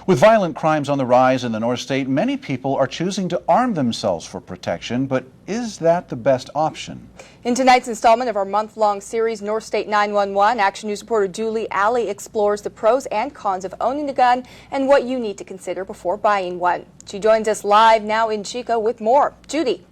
With violent crimes on the rise in the North State, many people are choosing to arm themselves for protection, but is that the best option? In tonight's installment of our month-long series, North State 911, Action News reporter Judy explores the pros and cons of owning a gun and what you need to consider before buying one. She joins us live now in Chico with more. Judy.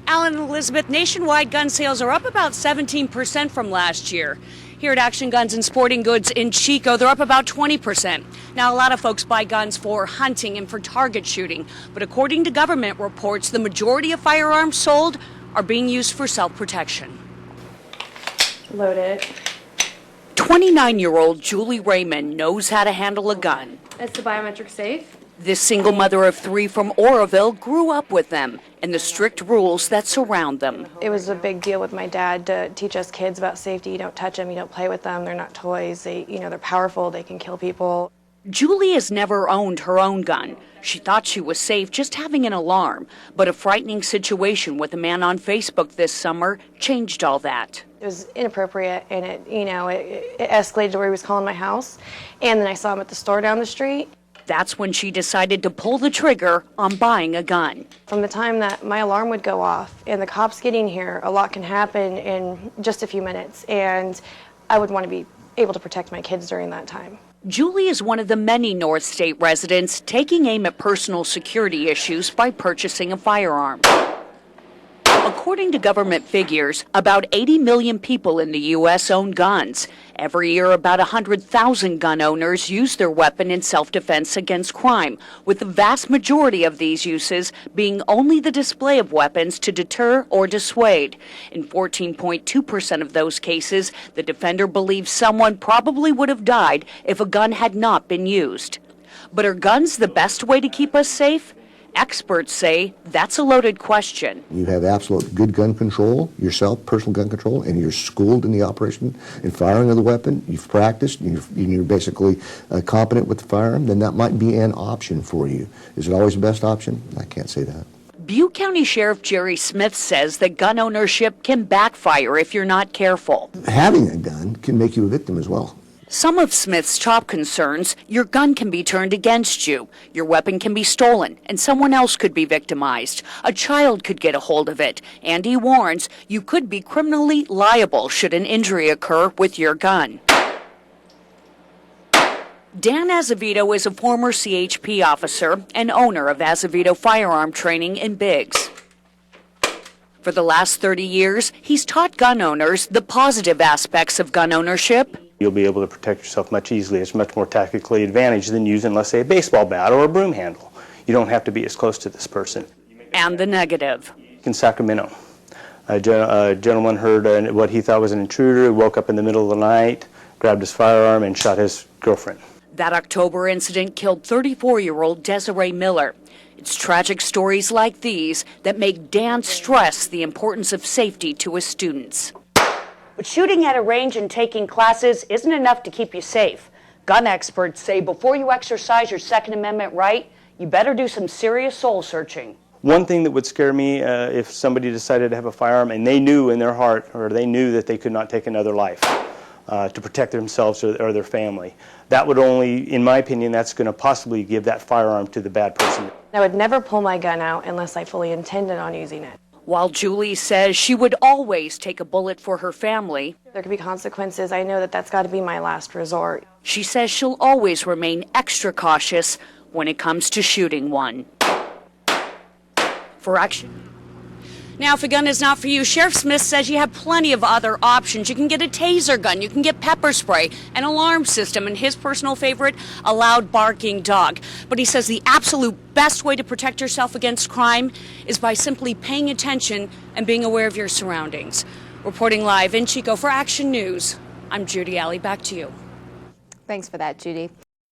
Alan and Elizabeth, nationwide gun sales are up about 17% from last year. Here at Action Guns and Sporting Goods in Chico, they're up about 20%. Now, a lot of folks buy guns for hunting and for target shooting, but according to government reports, the majority of firearms sold are being used for self-protection. Loaded. 29-year-old Julie Raymond knows how to handle a gun. It's the biometric safe. This single mother of three from Oroville grew up with them and the strict rules that surround them. It was a big deal with my dad to teach us kids about safety. You don't touch them, you don't play with them, they're not toys, they're powerful, they can kill people. Julie has never owned her own gun. She thought she was safe just having an alarm, but a frightening situation with a man on Facebook this summer changed all that. It was inappropriate, and it escalated to where he was calling my house, and then I saw him at the store down the street. That's when she decided to pull the trigger on buying a gun. From the time that my alarm would go off and the cops getting here, a lot can happen in just a few minutes, and I would want to be able to protect my kids during that time. Julie is one of the many North State residents taking aim at personal security issues by purchasing a firearm. According to government figures, about 80 million people in the U.S. own guns. Every year, about 100,000 gun owners use their weapon in self-defense against crime, with the vast majority of these uses being only the display of weapons to deter or dissuade. In 14.2% of those cases, the defender believes someone probably would have died if a gun had not been used. But are guns the best way to keep us safe? Experts say that's a loaded question. You have absolute good gun control yourself, personal gun control, and you're schooled in the operation and firing of the weapon. You've practiced, and you're basically competent with the firearm, then that might be an option for you. Is it always the best option? I can't say that. Butte County Sheriff Jerry Smith says that gun ownership can backfire if you're not careful. Having a gun can make you a victim as well. Some of Smith's top concerns: your gun can be turned against you, your weapon can be stolen, and someone else could be victimized. A child could get a hold of it, and he warns you could be criminally liable should an injury occur with your gun. Dan Azevedo is a former CHP officer and owner of Azevedo Firearm Training in Biggs. For the last 30 years, he's taught gun owners the positive aspects of gun ownership. You'll be able to protect yourself much easily. It's much more tactically advantaged than using, let's say, a baseball bat or a broom handle. You don't have to be as close to this person. And the negative. In Sacramento, a gentleman heard what he thought was an intruder. He woke up in the middle of the night, grabbed his firearm, and shot his girlfriend. That October incident killed 34-year-old Desiree Miller. It's tragic stories like these that make Dan stress the importance of safety to his students. But shooting at a range and taking classes isn't enough to keep you safe. Gun experts say before you exercise your Second Amendment right, you better do some serious soul searching. One thing that would scare me if somebody decided to have a firearm and they knew in their heart, or they knew that they could not take another life to protect themselves or their family. That would only, in my opinion, that's going to possibly give that firearm to the bad person. I would never pull my gun out unless I fully intended on using it. While Julie says she would always take a bullet for her family, there could be consequences. I know that that's got to be my last resort. She says she'll always remain extra cautious when it comes to shooting one. For Action. Now, if a gun is not for you, Sheriff Smith says you have plenty of other options. You can get a taser gun, you can get pepper spray, an alarm system, and his personal favorite, a loud barking dog. But he says the absolute best way to protect yourself against crime is by simply paying attention and being aware of your surroundings. Reporting live in Chico for Action News, I'm Judy. Back to you. Thanks for that, Judy.